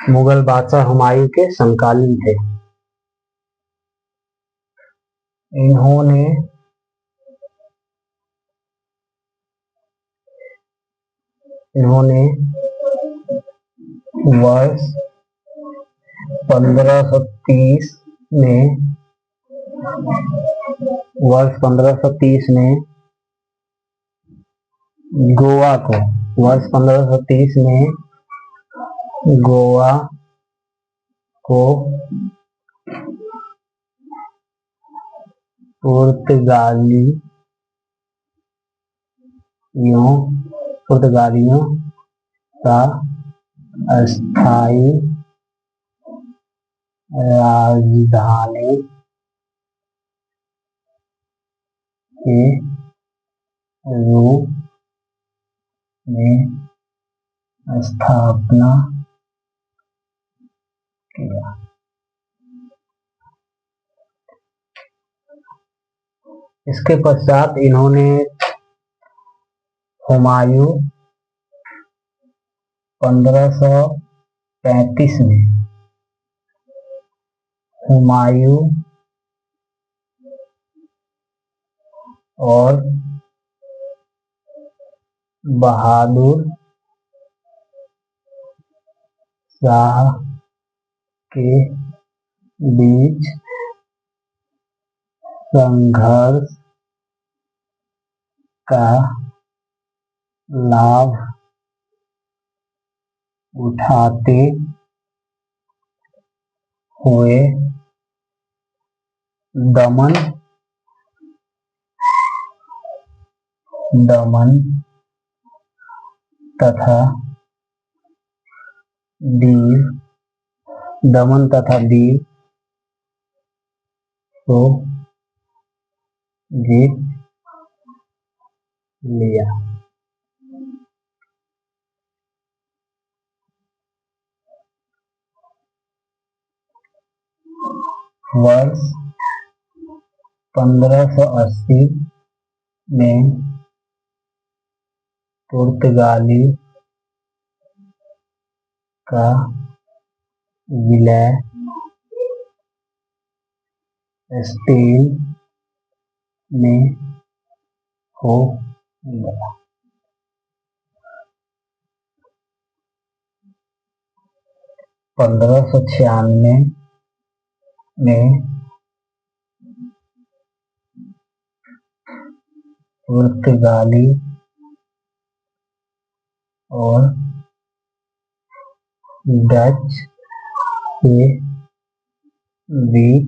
मुगल बादशाह हुमायूं के समकालीन थे। इन्होंने वर्ष 1530 में गोवा को पुर्तगालियों का अस्थायी राजधानी के रूप में स्थापना किया। इसके पश्चात इन्होंने हुमायूं 1535 में हुमायूं और बहादुर शाह के बीच संघर्ष का लाभ उठाते हुए दमन तथा दीव को जीत लिया। वर्ष 1580 में पुर्तगाली का विलय स्पेन में हो गया। 1596 में पुर्तगाली और डच के बीच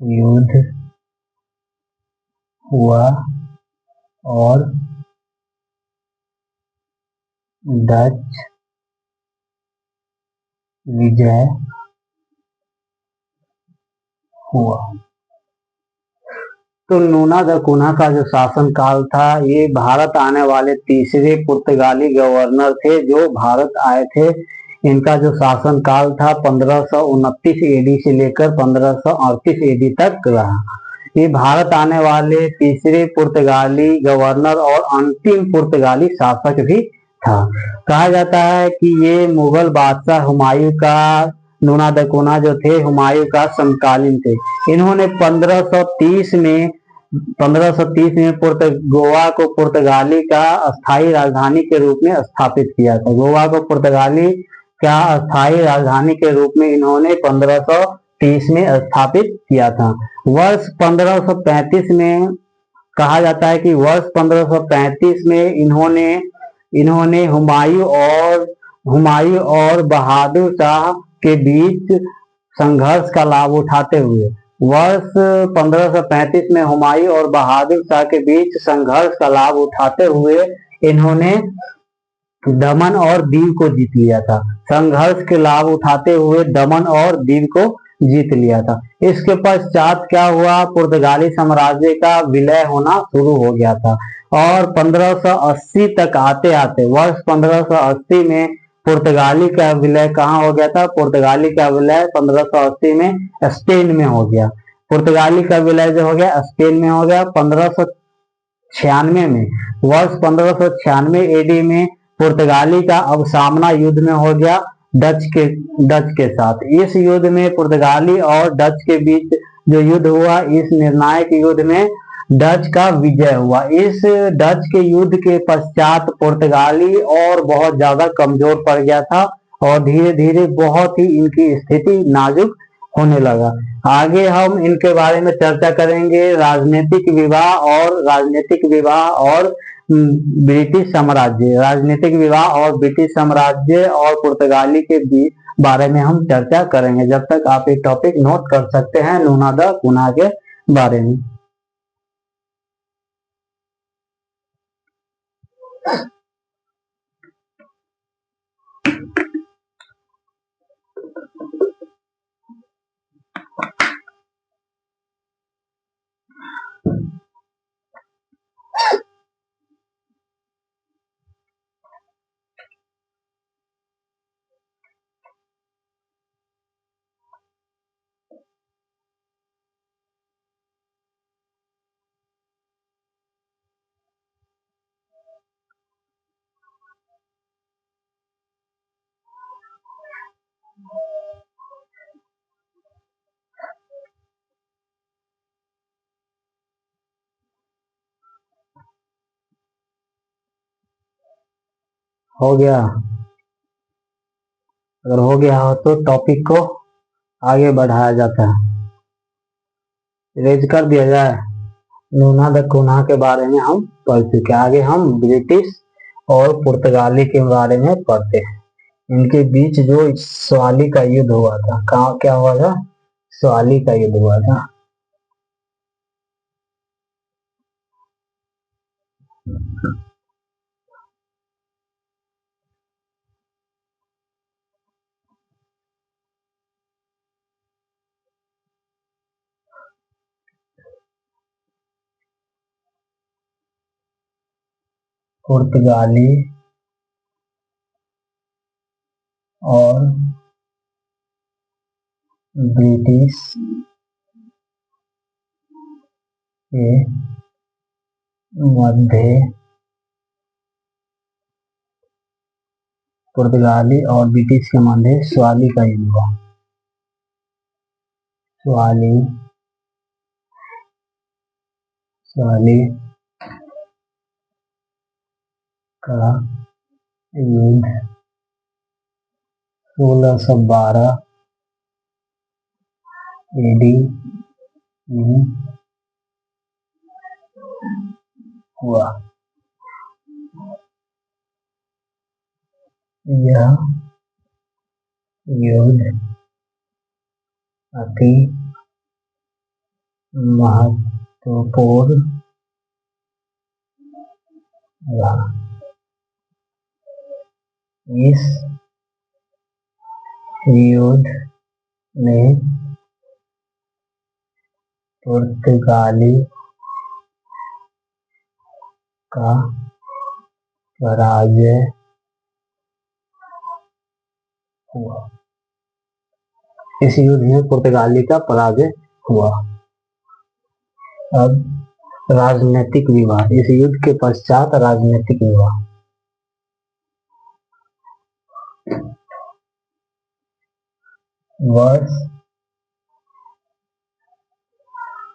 युद्ध हुआ और डच विजय हुआ। तो नूना द कुना का जो शासन काल था, ये भारत आने वाले तीसरे पुर्तगाली गवर्नर थे जो भारत आए थे। इनका जो शासन काल था 1529 एडी से लेकर 1538 एडी तक रहा। ये भारत आने वाले तीसरे पुर्तगाली गवर्नर और अंतिम पुर्तगाली शासक भी था। कहा जाता है कि ये मुगल बादशाह हुमायूं का, नूना द कुना जो थे हुमायूं का समकालीन थे। इन्होंने 1530 में गोवा को पुर्तगाली का अस्थायी राजधानी के रूप में स्थापित किया था। गोवा को पुर्तगाली का अस्थायी राजधानी के रूप में इन्होंने 1530 में स्थापित किया था। वर्ष 1535 में कहा जाता है कि वर्ष 1535 में इन्होंने हुमायूं और बहादुर शाह के बीच संघर्ष का लाभ उठाते हुए वर्ष 1535 में हुमायूं और बहादुर शाह के बीच संघर्ष का लाभ उठाते हुए इन्होंने दमन और दीव को जीत लिया था। संघर्ष के लाभ उठाते हुए दमन और दीव को जीत लिया था। इसके पश्चात क्या हुआ, पुर्तगाली साम्राज्य का विलय होना शुरू हो गया था और 1580 तक आते आते वर्ष 1580 में पुर्तगाली का विलय कहाँ हो गया था? पुर्तगाली का विलय 1580 में स्पेन में हो गया। पुर्तगाली का विलय जो हो गया स्पेन में हो गया। 1596 में, वर्ष 1596 एडी में पुर्तगाली का अब सामना युद्ध में हो गया डच के साथ। इस युद्ध में पुर्तगाली और डच के बीच जो युद्ध हुआ, इस निर्णायक युद्ध में डच का विजय हुआ। इस डच के युद्ध के पश्चात पुर्तगाली और बहुत ज्यादा कमजोर पड़ गया था और धीरे धीरे बहुत ही इनकी स्थिति नाजुक होने लगा। आगे हम इनके बारे में चर्चा करेंगे, राजनीतिक विवाह और ब्रिटिश साम्राज्य। राजनीतिक विवाह और ब्रिटिश साम्राज्य और पुर्तगाली के बारे में हम चर्चा करेंगे। जब तक आप एक टॉपिक नोट कर सकते हैं नूना द कुना के बारे में। हो गया? अगर हो गया हो तो टॉपिक को आगे बढ़ाया जाता है, इरेज कर दिया जाए। नूना द कुना के बारे में हम पढ़ चुके हैं। आगे हम ब्रिटिश और पुर्तगाली के बारे में पढ़ते हैं। इनके बीच जो स्वाली का युद्ध हुआ था, कहाँ क्या हुआ था? स्वाली का युद्ध हुआ था। पुर्तगाली और ब्रिटिश के मध्य, पुर्तगाली और ब्रिटिश के मध्य स्वाली का युद्ध हुआ। स्वाली का युद्ध 1612 एडी में हुआ। यह युद्ध अति महत्वपूर्ण रहा। इस युद्ध में पुर्तगाली का पराजय हुआ। इस युद्ध में पुर्तगाली का पराजय हुआ। अब राजनीतिक विवाद, इस युद्ध के पश्चात राजनीतिक विवाद।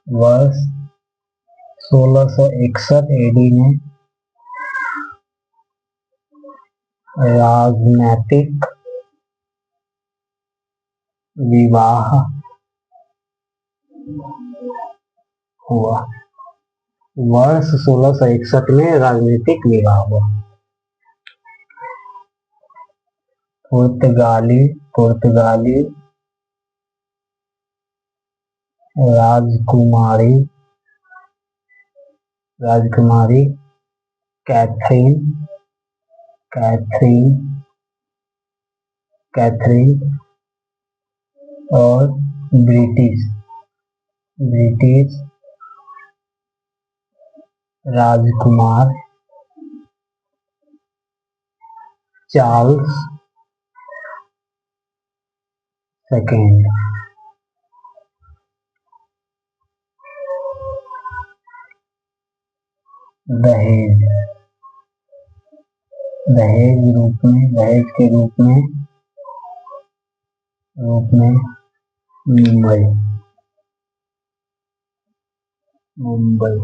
वर्ष 1661 एडी में राजनीतिक विवाह हुआ। वर्ष 1661 में राजनीतिक विवाह हुआ। पुर्तगाली राजकुमारी कैथरीन और ब्रिटिश राजकुमार चार्ल्स सेकेंड दहेज के रूप में मुंबई।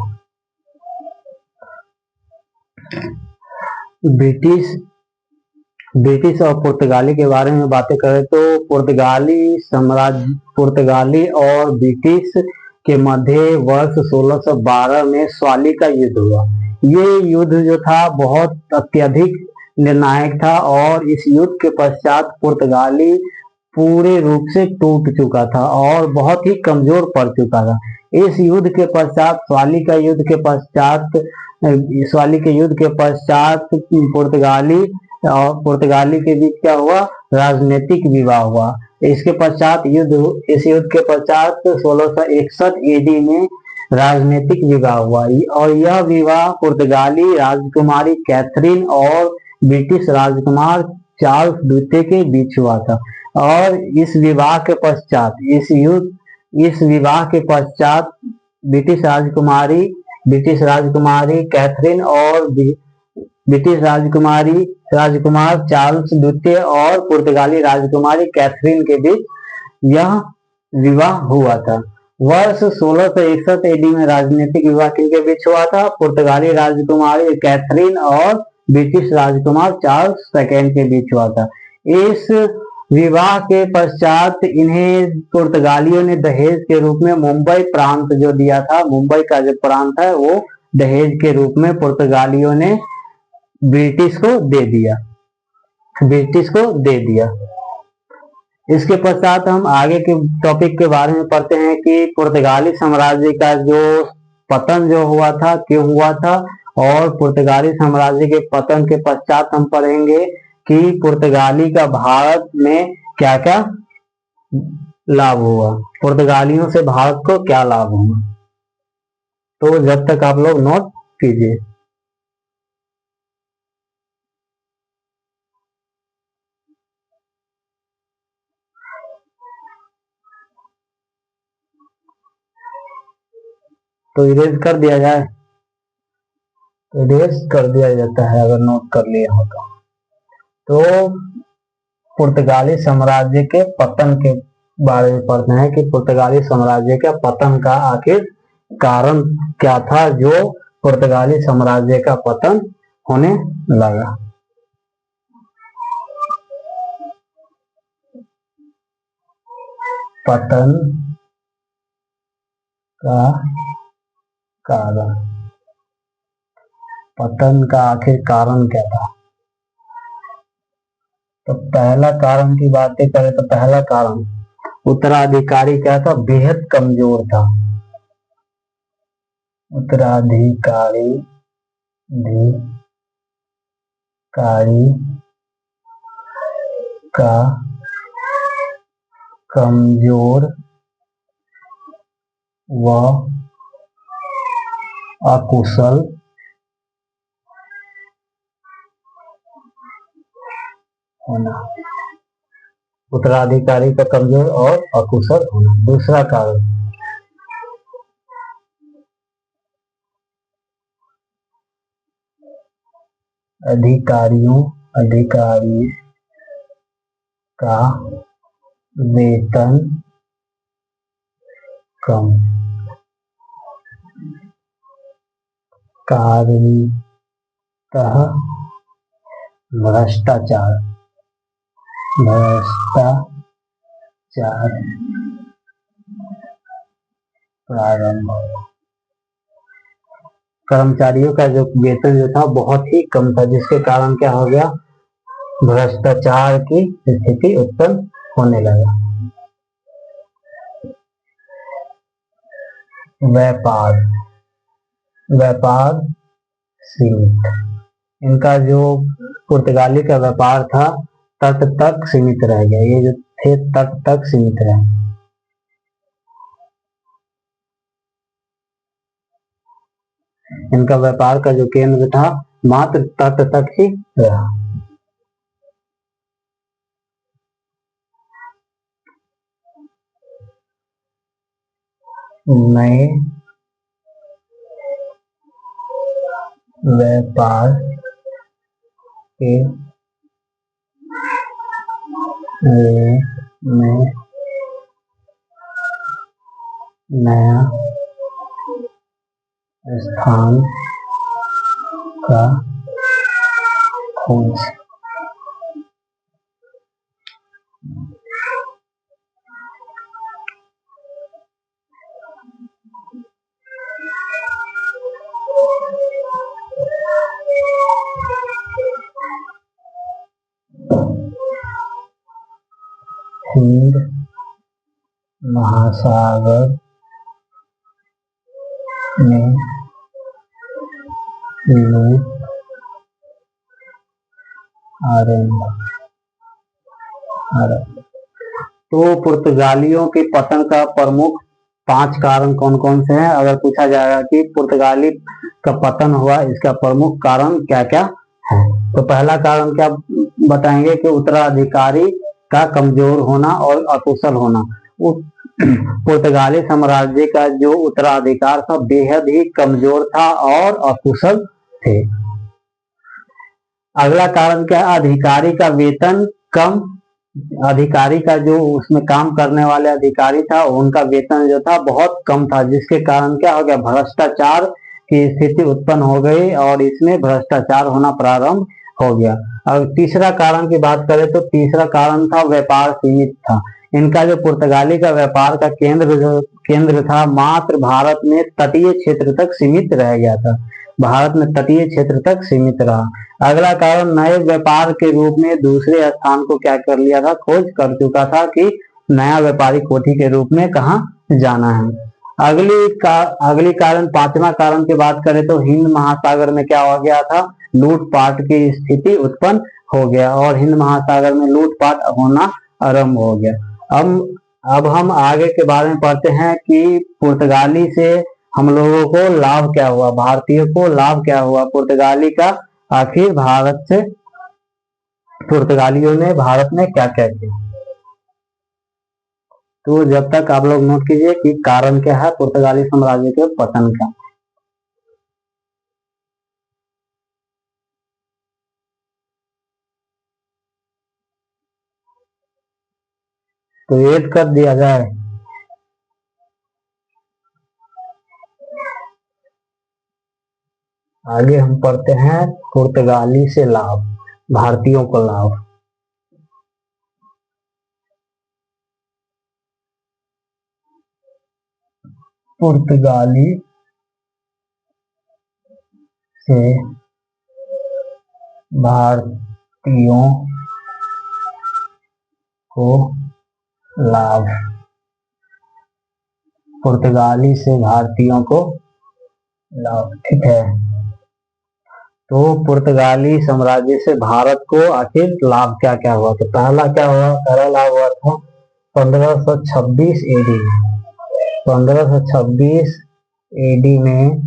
ब्रिटिश और पुर्तगाली के बारे में बातें करें तो पुर्तगाली और ब्रिटिश के मध्य वर्ष 1612 में स्वाली का युद्ध हुआ। ये युद्ध जो था बहुत अत्यधिक निर्णायक था और इस युद्ध के पश्चात पुर्तगाली पूरे रूप से टूट चुका था और बहुत ही कमजोर पड़ चुका था। इस युद्ध के पश्चात स्वाली के युद्ध के पश्चात पुर्तगाली के बीच क्या हुआ, राजनीतिक विवाह हुआ। इस युद्ध के पश्चात 1661 एडी में राजनीतिक विवाह हुआ और यह विवाह पुर्तगाली राजकुमारी कैथरीन और ब्रिटिश राजकुमार चार्ल्स द्वितीय के बीच हुआ था। और इस विवाह के पश्चात ब्रिटिश राजकुमारी कैथरीन और ब्रिटिश राजकुमार चार्ल्स द्वितीय और पुर्तगाली राजकुमारी कैथरीन के बीच यह विवाह हुआ था। वर्ष 1661 एडी में राजनीतिक विवाह किनके बीच हुआ था, पुर्तगाली राजकुमारी कैथरीन और ब्रिटिश राजकुमार चार्ल्स सेकेंड के बीच हुआ था। इस विवाह के पश्चात इन्हें पुर्तगालियों ने दहेज के रूप में मुंबई प्रांत जो दिया था, मुंबई का जो प्रांत है वो दहेज के रूप में पुर्तगालियों ने ब्रिटिश को दे दिया। इसके पश्चात हम आगे के टॉपिक के बारे में पढ़ते हैं कि पुर्तगाली साम्राज्य का जो पतन जो हुआ था, क्यों हुआ था, और पुर्तगाली साम्राज्य के पतन के पश्चात हम पढ़ेंगे कि पुर्तगाली का भारत में क्या क्या लाभ हुआ, पुर्तगालियों से भारत को क्या लाभ हुआ। तो जब तक आप लोग नोट कीजिए। तो इरेज कर दिया जाए, इरेज कर दिया जाता है अगर नोट कर लिया हो तो पुर्तगाली साम्राज्य के पतन के बारे में पढ़ते हैं कि पुर्तगाली साम्राज्य के पतन का आखिर कारण क्या था जो पुर्तगाली साम्राज्य का पतन होने लगा। पतन का कारण, पतन का आखिर कारण क्या था। तो पहला कारण की बातें करें तो पहला कारण उत्तराधिकारी क्या था, बेहद कमजोर था। उत्तराधिकारी का कमजोर व अकुशल होना, उत्तराधिकारी का कमजोर और अकुशल होना। दूसरा कारण, अधिकारी का वेतन कम, कारणतः भ्रष्टाचार प्रारंभ। कर्मचारियों का जो वेतन जो था बहुत ही कम था, जिसके कारण क्या हो गया, भ्रष्टाचार की स्थिति उत्पन्न होने लगा। व्यापार सीमित, इनका जो पुर्तगाली का व्यापार था तट तक सीमित रह गया, ये जो थे तट तक सीमित रहे। इनका व्यापार का जो केंद्र था मात्र तट तक ही रहा। नए व्यापार के में नया स्थान का खोज। हिंद महासागर में लूट आरंभ। तो पुर्तगालियों के पतन का प्रमुख 5 कारण कौन कौन से हैं? अगर पूछा जाएगा कि पुर्तगाली का पतन हुआ, इसका प्रमुख कारण क्या क्या है, तो पहला कारण क्या बताएंगे कि उत्तराधिकारी का कमजोर होना और अकुशल होना। पुर्तगाली साम्राज्य का जो उत्तराधिकार था बेहद ही कमजोर था और अकुशल थे। अगला कारण क्या, अधिकारी का वेतन कम, अधिकारी का जो उसमें काम करने वाले अधिकारी था उनका वेतन जो था बहुत कम था, जिसके कारण क्या हो गया, भ्रष्टाचार की स्थिति उत्पन्न हो गई और इसमें भ्रष्टाचार होना प्रारंभ हो गया। और तीसरा कारण की बात करें तो तीसरा कारण था व्यापार सीमित था। इनका जो पुर्तगाली का व्यापार का केंद्र था मात्र भारत में तटीय क्षेत्र तक सीमित रह गया था, भारत में तटीय क्षेत्र तक सीमित रहा। अगला कारण, नए व्यापार के रूप में दूसरे स्थान को क्या कर लिया था, खोज कर चुका था कि नया व्यापारी कोठी के रूप में कहाँ जाना है। अगली कारण, पांचवा कारण की बात करें तो हिंद महासागर में क्या हो गया था, लूटपाट की स्थिति उत्पन्न हो गया और हिंद महासागर में लूटपाट होना आरंभ हो गया। अब हम आगे के बारे में पढ़ते हैं कि पुर्तगाली से हम लोगों को लाभ क्या हुआ, भारतीयों को लाभ क्या हुआ पुर्तगाली का, आखिर भारत से पुर्तगालियों ने भारत में क्या क्या किया। तो जब तक आप लोग नोट कीजिए कि कारण क्या है पुर्तगाली साम्राज्य के पतन का। तो ऐड कर दिया जाए। आगे हम पढ़ते हैं पुर्तगाली से लाभ, भारतीयों को लाभ। पुर्तगाली से भारतीयों को लाभ, पुर्तगाली से भारतीयों को लाभ, ठीक है। तो पुर्तगाली साम्राज्य से भारत को आखिर लाभ क्या क्या हुआ, तो पहला क्या हुआ, पहला लाभ हुआ था 1526 एडी। 1526 एडी में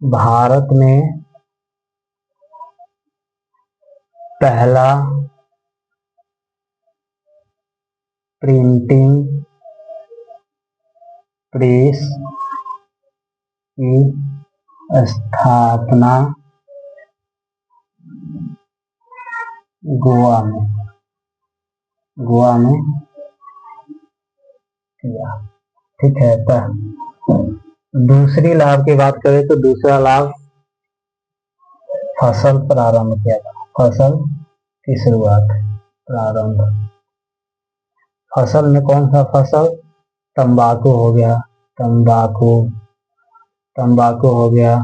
भारत में पहला प्रिंटिंग प्रेस की स्थापना गोवा में किया। ठीक है। दूसरी लाभ की बात करें तो दूसरा लाभ फसल प्रारंभ किया था। फसल की शुरुआत, प्रारंभ। फसल में कौन सा फसल? तंबाकू हो गया, तंबाकू हो गया,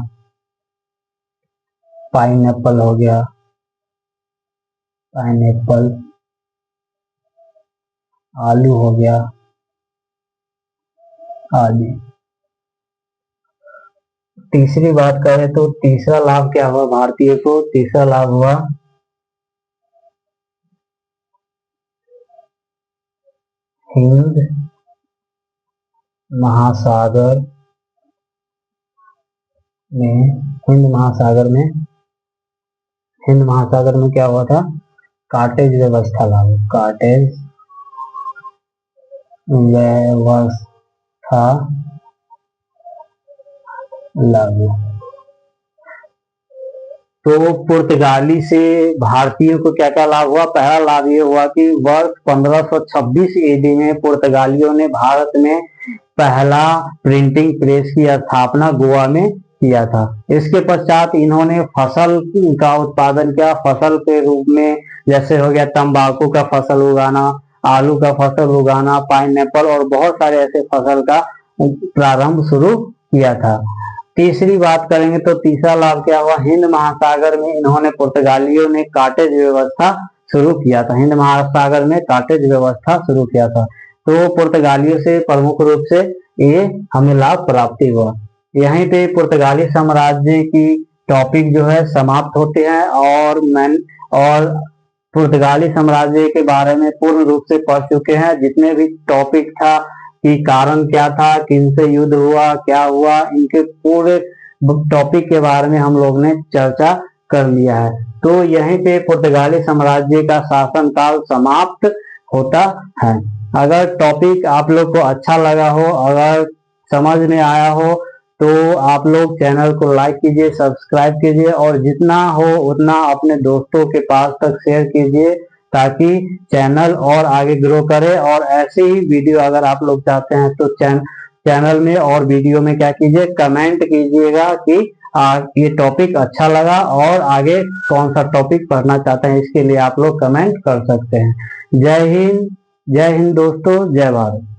पाइनएप्पल हो गया, पाइनएप्पल, आलू हो गया आदि। तीसरी बात करें तो तीसरा लाभ क्या हुआ भारतीय को? तीसरा लाभ हुआ हिंद महासागर में क्या हुआ था? कार्टेज व्यवस्था लागू। कार्टेज व्यवस्था लागू। तो पुर्तगाली से भारतीयों को क्या क्या लाभ हुआ? पहला लाभ ये हुआ कि वर्ष 1526 ईडी में पुर्तगालियों ने भारत में पहला प्रिंटिंग प्रेस की स्थापना गोवा में किया था। इसके पश्चात इन्होंने फसल का उत्पादन किया, फसल के रूप में जैसे हो गया तंबाकू का फसल उगाना, आलू का फसल उगाना, पाइनएप्पल और बहुत सारे ऐसे फसल का प्रारंभ शुरू किया था। तीसरी बात करेंगे तो तीसरा लाभ क्या हुआ? हिंद महासागर में इन्होंने पुर्तगालियों ने कार्टेज व्यवस्था शुरू किया था। हिंद महासागर में कार्टेज व्यवस्था शुरू किया था। तो पुर्तगालियों से प्रमुख रूप से ये हमें लाभ प्राप्ति हुआ। यहीं पे पुर्तगाली साम्राज्य की टॉपिक जो है समाप्त होते हैं और पुर्तगाली साम्राज्य के बारे में पूर्ण रूप से पढ़ चुके हैं। जितने भी टॉपिक था कि कारण क्या था, किनसे युद्ध हुआ, क्या हुआ, इनके पूरे टॉपिक के बारे में हम लोग ने चर्चा कर लिया है। तो यहीं पे पुर्तगाली साम्राज्य का शासनकाल समाप्त होता है। अगर टॉपिक आप लोग को अच्छा लगा हो, अगर समझ में आया हो, तो आप लोग चैनल को लाइक कीजिए, सब्सक्राइब कीजिए और जितना हो उतना अपने दोस्तों के पास तक शेयर कीजिए ताकि चैनल और आगे ग्रो करे। और ऐसे ही वीडियो अगर आप लोग चाहते हैं तो चैनल में और वीडियो में क्या कीजिए, कमेंट कीजिएगा कि ये टॉपिक अच्छा लगा और आगे कौन सा टॉपिक पढ़ना चाहते हैं। इसके लिए आप लोग कमेंट कर सकते हैं। जय हिंद दोस्तों, जय भारत।